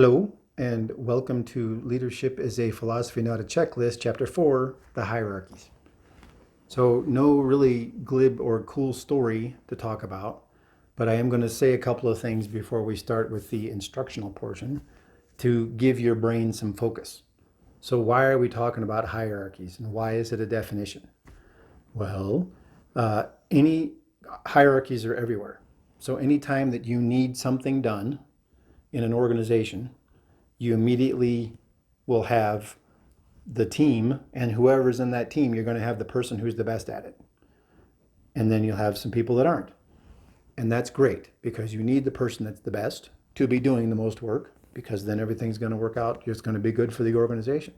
Hello, and welcome to Leadership is a Philosophy, Not a Checklist, Chapter 4, The Hierarchies. So, no really glib or cool story to talk about, but I am going to say a couple of things before we start with the instructional portion to give your brain some focus. So, why are we talking about hierarchies, and why is it a definition? Well, any hierarchies are everywhere. So, anytime that you need something done in an organization, you immediately will have the team, and whoever's in that team, you're going to have the person who's the best at it. And then you'll have some people that aren't. And that's great because you need the person that's the best to be doing the most work, because then everything's going to work out. It's going to be good for the organization.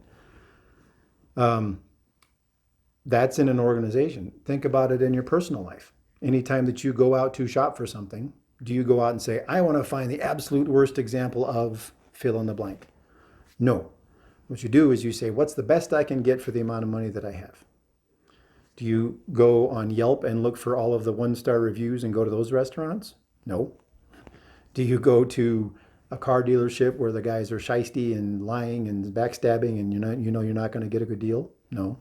That's in an organization. Think about it in your personal life. Anytime that you go out to shop for something, do you go out and say, I want to find the absolute worst example of fill in the blank? No. What you do is you say, what's the best I can get for the amount of money that I have? Do you go on Yelp and look for all of the one-star reviews and go to those restaurants? No. Do you go to a car dealership where the guys are shisty and lying and backstabbing and you're not going to get a good deal? No.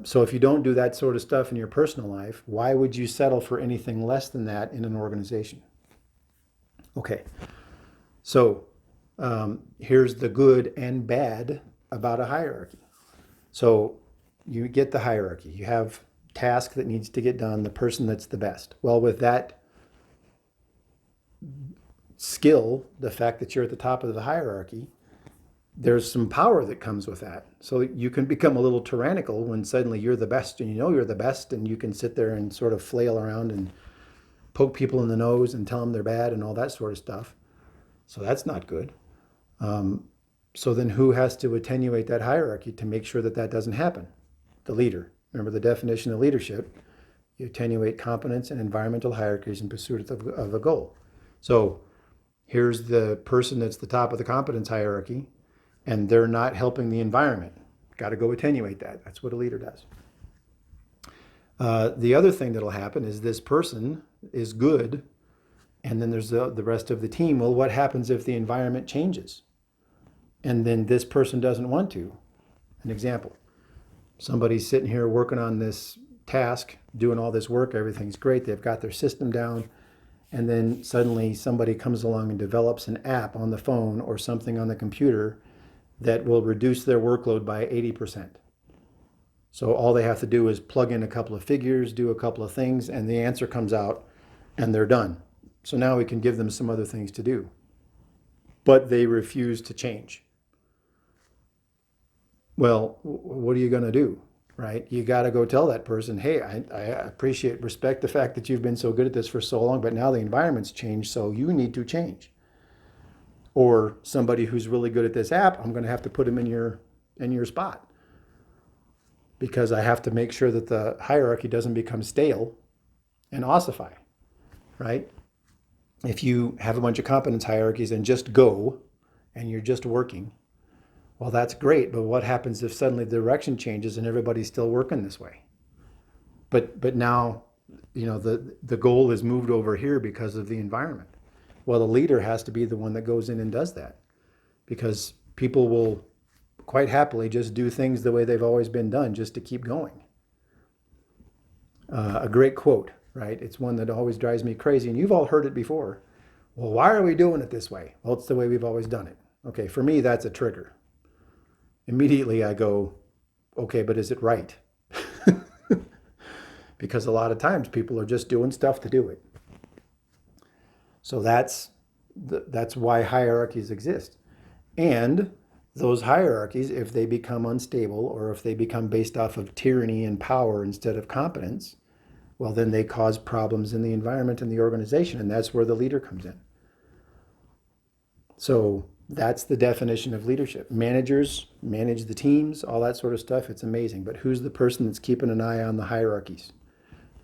So if you don't do that sort of stuff in your personal life, why would you settle for anything less than that in an organization? Okay, so here's the good and bad about a hierarchy. So you get the hierarchy. You have task that needs to get done, the person that's the best. Well, with that skill, the fact that you're at the top of the hierarchy, there's some power that comes with that. So you can become a little tyrannical when suddenly you're the best and you know you're the best, and you can sit there and sort of flail around and poke people in the nose and tell them they're bad and all that sort of stuff. So that's not good. So then who has to attenuate that hierarchy to make sure that that doesn't happen? The leader. Remember the definition of leadership. You attenuate competence and environmental hierarchies in pursuit of a goal. So here's the person that's the top of the competence hierarchy, and they're not helping the environment. Got to go attenuate that. That's what a leader does. The other thing that'll happen is this person is good, and then there's the rest of the team. Well, what happens if the environment changes? And then this person doesn't want to? An example. Somebody's sitting here working on this task, doing all this work, everything's great, they've got their system down, and then suddenly somebody comes along and develops an app on the phone or something on the computer that will reduce their workload by 80%. So all they have to do is plug in a couple of figures, do a couple of things, and the answer comes out, and they're done. So now we can give them some other things to do. But they refuse to change. Well, what are you going to do, right? You got to go tell that person, hey, I respect the fact that you've been so good at this for so long, but now the environment's changed, so you need to change. Or somebody who's really good at this app, I'm going to have to put him in your spot, because I have to make sure that the hierarchy doesn't become stale and ossify, right? If you have a bunch of competence hierarchies and just go and you're just working, well, that's great, but what happens if suddenly the direction changes and everybody's still working this way? But now, the goal is moved over here because of the environment. Well, the leader has to be the one that goes in and does that, because people will quite happily just do things the way they've always been done just to keep going. A great quote, right? It's one that always drives me crazy, and you've all heard it before. Well, why are we doing it this way? Well, it's the way we've always done it. Okay, for me, that's a trigger. Immediately I go, okay, but is it right? Because a lot of times people are just doing stuff to do it. So that's why hierarchies exist. And those hierarchies, if they become unstable or if they become based off of tyranny and power instead of competence, well, then they cause problems in the environment and the organization, and that's where the leader comes in. So that's the definition of leadership. Managers manage the teams, all that sort of stuff. It's amazing. But who's the person that's keeping an eye on the hierarchies?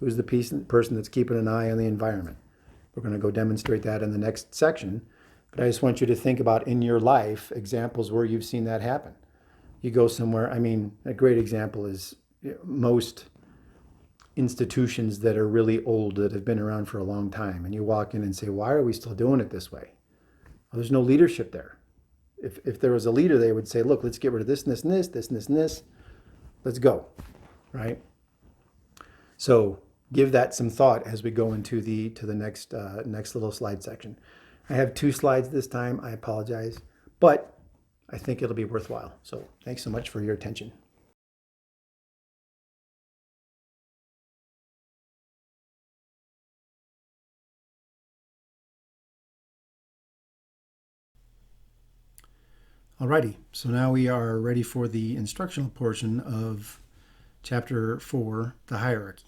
Who's the person that's keeping an eye on the environment? We're going to go demonstrate that in the next section. But I just want you to think about in your life examples where you've seen that happen. You go somewhere, a great example is most institutions that are really old, that have been around for a long time, and you walk in and say, why are we still doing it this way? Well, there's no leadership there. If there was a leader, they would say, look, let's get rid of this and this and this, this and this and this. Let's go, right? So give that some thought as we go into the next little slide section. I have 2 slides this time. I apologize, but I think it'll be worthwhile. So thanks so much for your attention. Alrighty, so now we are ready for the instructional portion of Chapter 4, the hierarchy.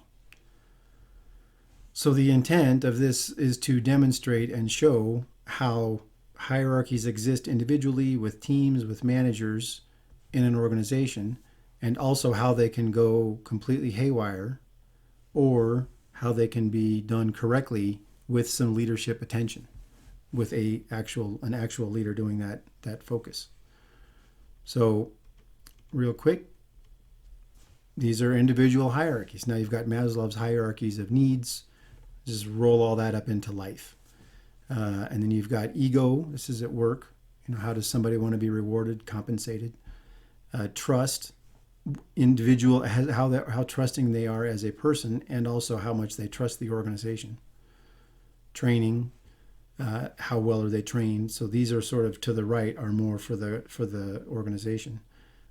So the intent of this is to demonstrate and show how hierarchies exist individually, with teams, with managers in an organization, and also how they can go completely haywire, or how they can be done correctly with some leadership attention, with an actual leader doing that focus. So real quick, these are individual hierarchies. Now you've got Maslow's hierarchies of needs. Just roll all that up into life. And then you've got ego. This is at work. How does somebody want to be rewarded, compensated? Trust, individual, how trusting they are as a person, and also how much they trust the organization. Training, how well are they trained? So these are sort of to the right, are more for the organization.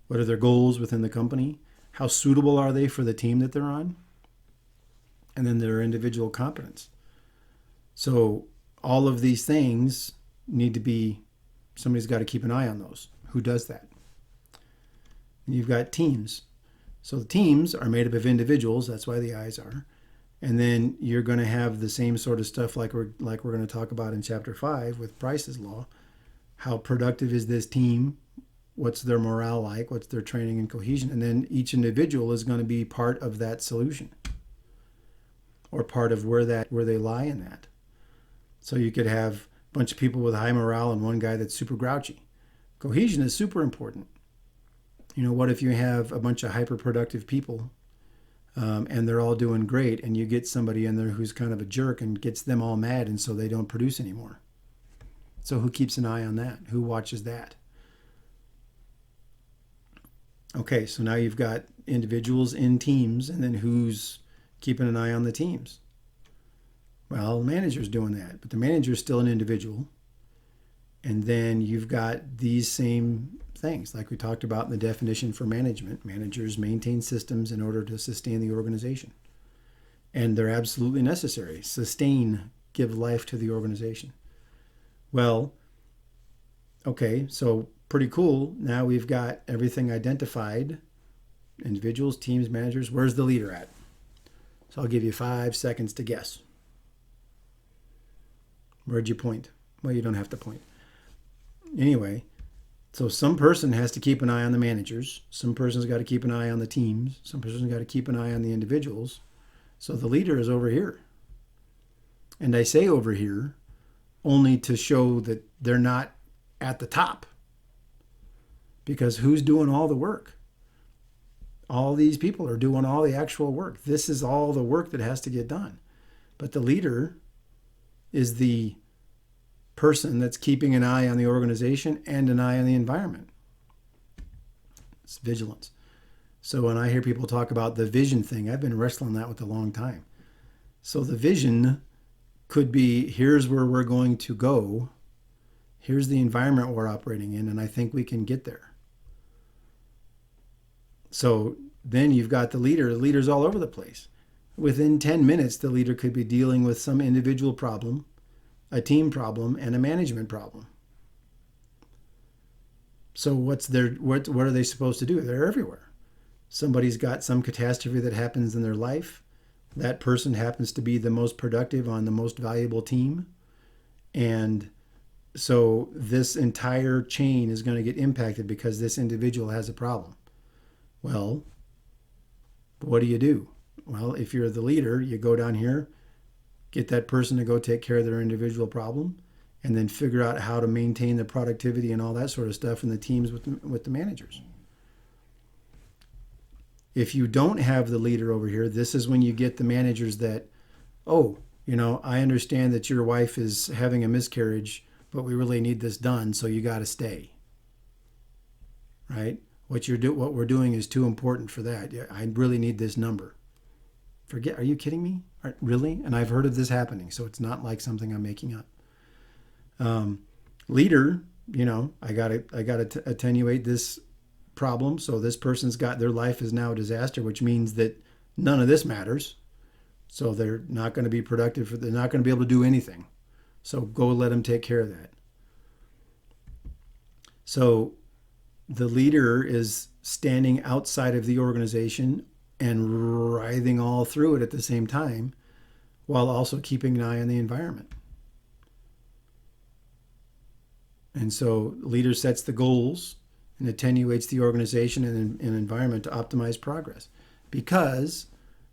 What are their goals within the company? How suitable are they for the team that they're on? And then their individual competence. So all of these things need to be, somebody's got to keep an eye on those. Who does that? And you've got teams. So the teams are made up of individuals. That's why the eyes are. And then you're going to have the same sort of stuff like we're going to talk about in Chapter 5 with Price's Law. How productive is this team? What's their morale like? What's their training and cohesion? And then each individual is going to be part of that solution, or part of where they lie in that. So you could have a bunch of people with high morale and one guy that's super grouchy. Cohesion is super important. What if you have a bunch of hyper-productive people and they're all doing great, and you get somebody in there who's kind of a jerk and gets them all mad, and so they don't produce anymore? So who keeps an eye on that? Who watches that? Okay, so now you've got individuals in teams, and then who's keeping an eye on the teams? Well, the manager's doing that, but the manager's still an individual. And then you've got these same things, like we talked about in the definition for management. Managers maintain systems in order to sustain the organization. And they're absolutely necessary. Sustain, give life to the organization. Well, okay, so pretty cool. Now we've got everything identified. Individuals, teams, managers. Where's the leader at? So I'll give you 5 seconds to guess. Where'd you point? Well, you don't have to point. Anyway, so some person has to keep an eye on the managers. Some person's got to keep an eye on the teams. Some person's got to keep an eye on the individuals. So the leader is over here. And I say over here only to show that they're not at the top. Because who's doing all the work? All these people are doing all the actual work. This is all the work that has to get done. But the leader is the person that's keeping an eye on the organization and an eye on the environment. It's vigilance. So when I hear people talk about the vision thing, I've been wrestling that with a long time. So the vision could be, here's where we're going to go. Here's the environment we're operating in, and I think we can get there. So then you've got the leader. The leader's all over the place. Within 10 minutes, the leader could be dealing with some individual problem, a team problem, and a management problem. So what are they supposed to do? They're everywhere. Somebody's got some catastrophe that happens in their life. That person happens to be the most productive on the most valuable team. And so this entire chain is going to get impacted because this individual has a problem. Well, what do? Well, if you're the leader, you go down here, get that person to go take care of their individual problem, and then figure out how to maintain the productivity and all that sort of stuff in the teams with the managers. If you don't have the leader over here, this is when you get the managers that, I understand that your wife is having a miscarriage, but we really need this done, so you got to stay. Right? What we're doing is too important for that. I really need this number. Are you kidding me? Really? And I've heard of this happening, so it's not like something I'm making up. Leader, I got to attenuate this problem, so this person's got their life is now a disaster, which means that none of this matters. So they're not going to be productive. They're not going to be able to do anything. So go let them take care of that. So the leader is standing outside of the organization and writhing all through it at the same time, while also keeping an eye on the environment. And so leader sets the goals and attenuates the organization and environment to optimize progress. Because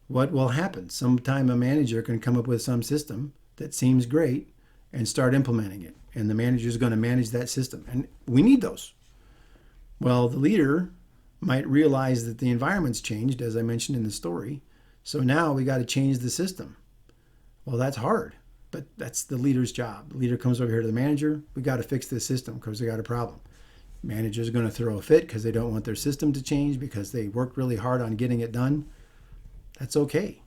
what will happen? Sometime a manager can come up with some system that seems great and start implementing it. And the manager is going to manage that system. And we need those. Well, the leader might realize that the environment's changed, as I mentioned in the story. So now we got to change the system. Well, that's hard, but that's the leader's job. The leader comes over here to the manager. We got to fix this system because we got a problem. Manager's going to throw a fit because they don't want their system to change because they worked really hard on getting it done. That's okay.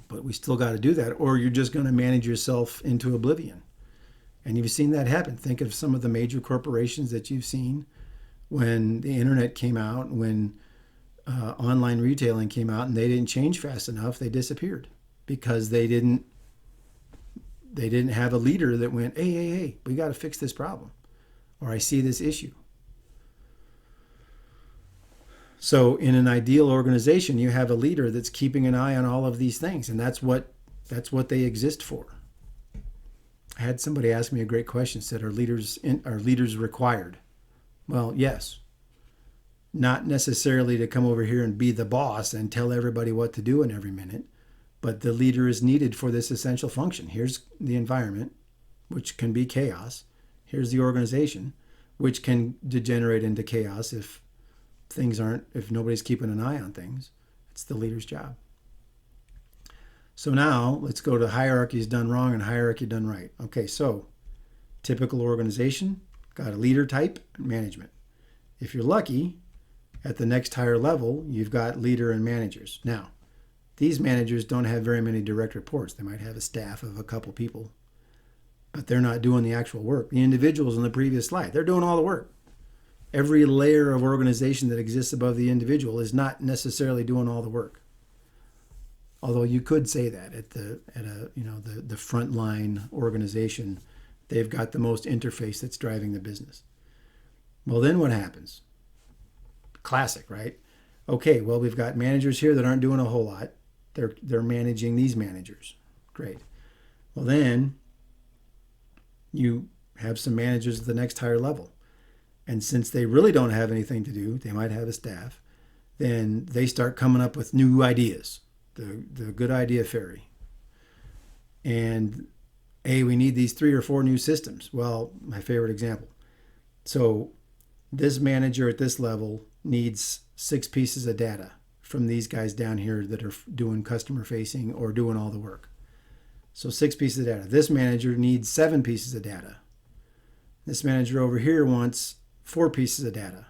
But we still got to do that, or you're just going to manage yourself into oblivion. And you've seen that happen. Think of some of the major corporations that you've seen when the internet came out, when online retailing came out, and they didn't change fast enough, they disappeared because they didn't have a leader that went, hey, we got to fix this problem, or I see this issue. So in an ideal organization, you have a leader that's keeping an eye on all of these things, and that's what they exist for. I had somebody ask me a great question, said, are leaders required? Well, yes. Not necessarily to come over here and be the boss and tell everybody what to do in every minute, but the leader is needed for this essential function. Here's the environment, which can be chaos. Here's the organization, which can degenerate into chaos if nobody's keeping an eye on things. It's the leader's job. So now let's go to hierarchies done wrong and hierarchy done right. Okay, so typical organization, got a leader type, management. If you're lucky, at the next higher level, you've got leader and managers. Now, these managers don't have very many direct reports. They might have a staff of a couple people, but they're not doing the actual work. The individuals in the previous slide, they're doing all the work. Every layer of organization that exists above the individual is not necessarily doing all the work. Although you could say that at the frontline organization, they've got the most interface that's driving the business. Well, then what happens? Classic, right? Okay, well, we've got managers here that aren't doing a whole lot. They're managing these managers. Great. Well, then you have some managers at the next higher level. And since they really don't have anything to do, they might have a staff, then they start coming up with new ideas. The good idea fairy. And, hey, we need these 3 or 4 new systems. Well, my favorite example. So this manager at this level needs 6 pieces of data from these guys down here that are doing customer facing or doing all the work. So 6 pieces of data. This manager needs 7 pieces of data. This manager over here wants 4 pieces of data.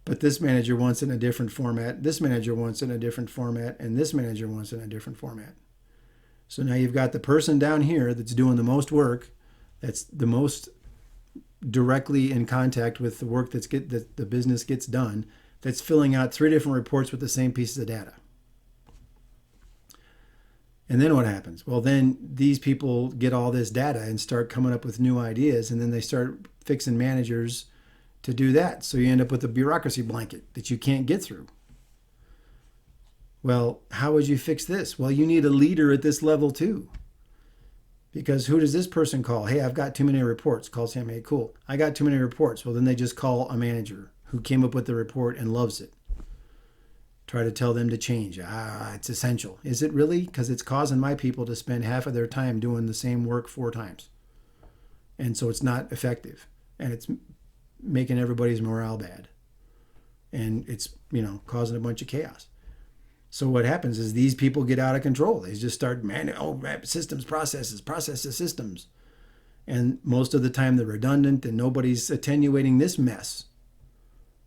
But this manager wants it in a different format, this manager wants it in a different format, and this manager wants it in a different format. So now you've got the person down here that's doing the most work, that's the most directly in contact with the work that the business gets done, that's filling out 3 different reports with the same pieces of data. And then what happens? Well, then these people get all this data and start coming up with new ideas, and then they start fixing managers to do that. So you end up with a bureaucracy blanket that you can't get through. Well, how would you fix this? Well, you need a leader at this level too. Because who does this person call? Hey, I've got too many reports. Calls him, hey, cool. I got too many reports. Well, then they just call a manager who came up with the report and loves it. Try to tell them to change. It's essential. Is it really? Because it's causing my people to spend half of their time doing the same work 4 times. And so it's not effective. And it's making everybody's morale bad. And it's, causing a bunch of chaos. So what happens is these people get out of control. They just start systems, processes, systems. And most of the time they're redundant and nobody's attenuating this mess.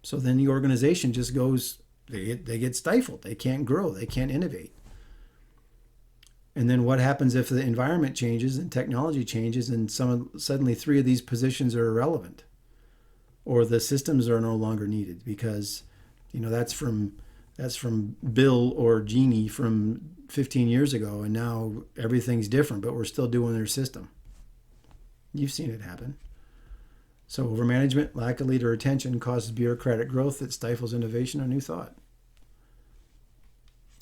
So then the organization just goes, they get stifled. They can't grow. They can't innovate. And then what happens if the environment changes and technology changes and suddenly 3 of these positions are irrelevant, or the systems are no longer needed because, that's from Bill or Jeannie from 15 years ago, and now everything's different, but we're still doing their system. You've seen it happen. So overmanagement, lack of leader attention causes bureaucratic growth that stifles innovation or new thought.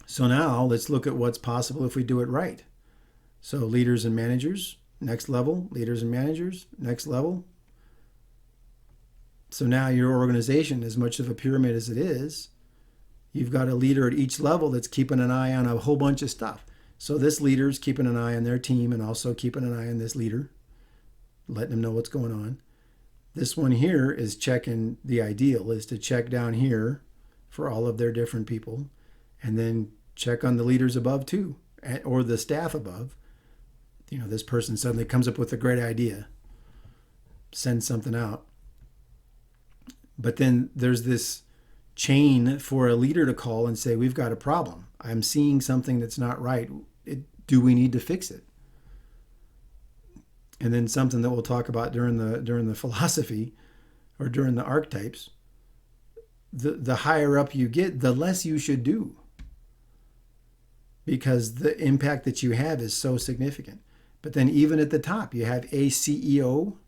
So now let's look at what's possible if we do it right. So leaders and managers, next level, leaders and managers, next level. So now your organization, as much of a pyramid as it is, you've got a leader at each level that's keeping an eye on a whole bunch of stuff. So this leader's keeping an eye on their team and also keeping an eye on this leader, letting them know what's going on. This one here is checking, the ideal is to check down here for all of their different people, and then check on the leaders above too, or the staff above. This person suddenly comes up with a great idea, sends something out. But then there's this chain for a leader to call and say, we've got a problem. I'm seeing something that's not right. Do we need to fix it? And then something that we'll talk about during the philosophy or during the archetypes, the higher up you get, the less you should do, because the impact that you have is so significant. But then even at the top, you have a CEO.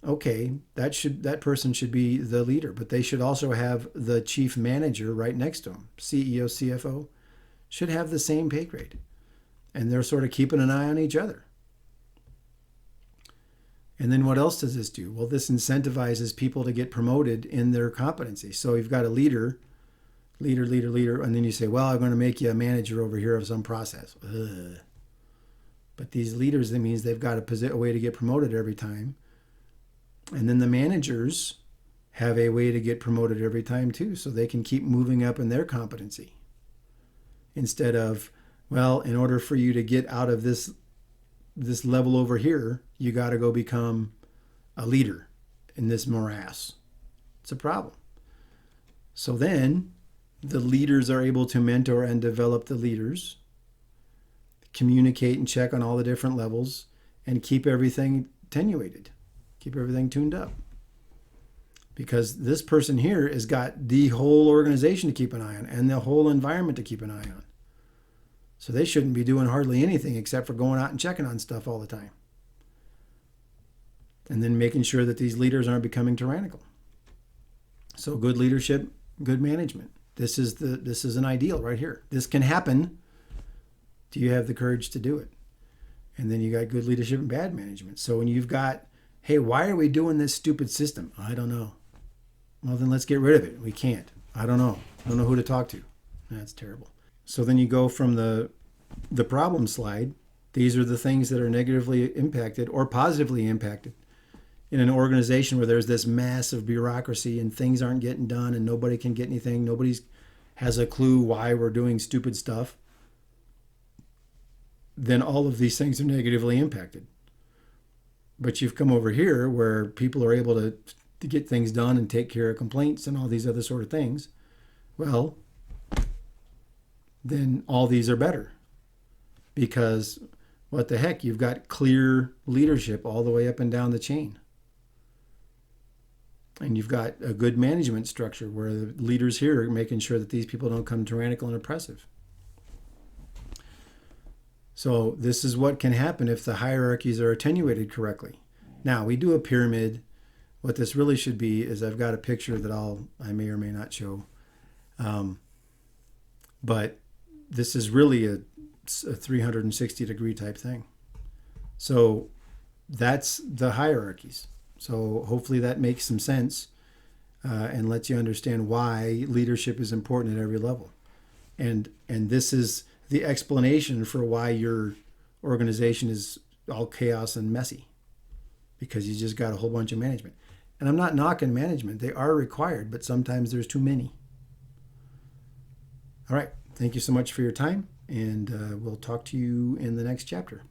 Okay, that person should be the leader, but they should also have the chief manager right next to them. CEO, CFO should have the same pay grade, and they're sort of keeping an eye on each other. And then what else does this do? Well, this incentivizes people to get promoted in their competency. So you've got a leader, and then you say, well, I'm going to make you a manager over here of some process. Ugh. But these leaders, that means they've got a way to get promoted every time. And then the managers have a way to get promoted every time too, so they can keep moving up in their competency. Instead of, well, in order for you to get out of this level over here, you got to go become a leader in this morass. It's a problem. So then the leaders are able to mentor and develop the leaders, communicate and check on all the different levels, and keep everything attenuated, keep everything tuned up. Because this person here has got the whole organization to keep an eye on and the whole environment to keep an eye on. So they shouldn't be doing hardly anything except for going out and checking on stuff all the time. And then making sure that these leaders aren't becoming tyrannical. So good leadership, good management. This is an ideal right here. This can happen. Do you have the courage to do it? And then you got good leadership and bad management. So when you've got, hey, why are we doing this stupid system? I don't know. Well, then let's get rid of it. We can't. I don't know. I don't know who to talk to. That's terrible. So then you go from the problem slide. These are the things that are negatively impacted or positively impacted in an organization where there's this massive bureaucracy and things aren't getting done and nobody can get anything. Nobody has a clue why we're doing stupid stuff. Then all of these things are negatively impacted. But you've come over here where people are able to get things done and take care of complaints and all these other sort of things. Well, then all these are better. Because what the heck, you've got clear leadership all the way up and down the chain. And you've got a good management structure where the leaders here are making sure that these people don't come tyrannical and oppressive. So this is what can happen if the hierarchies are attenuated correctly. Now, we do a pyramid. What this really should be is I've got a picture that I may or may not show. But this is really a 360-degree type thing. So that's the hierarchies. So hopefully that makes some sense and lets you understand why leadership is important at every level. And this is the explanation for why your organization is all chaos and messy, because you just got a whole bunch of management. And I'm not knocking management. They are required, but sometimes there's too many. All right. Thank you so much for your time, and we'll talk to you in the next chapter.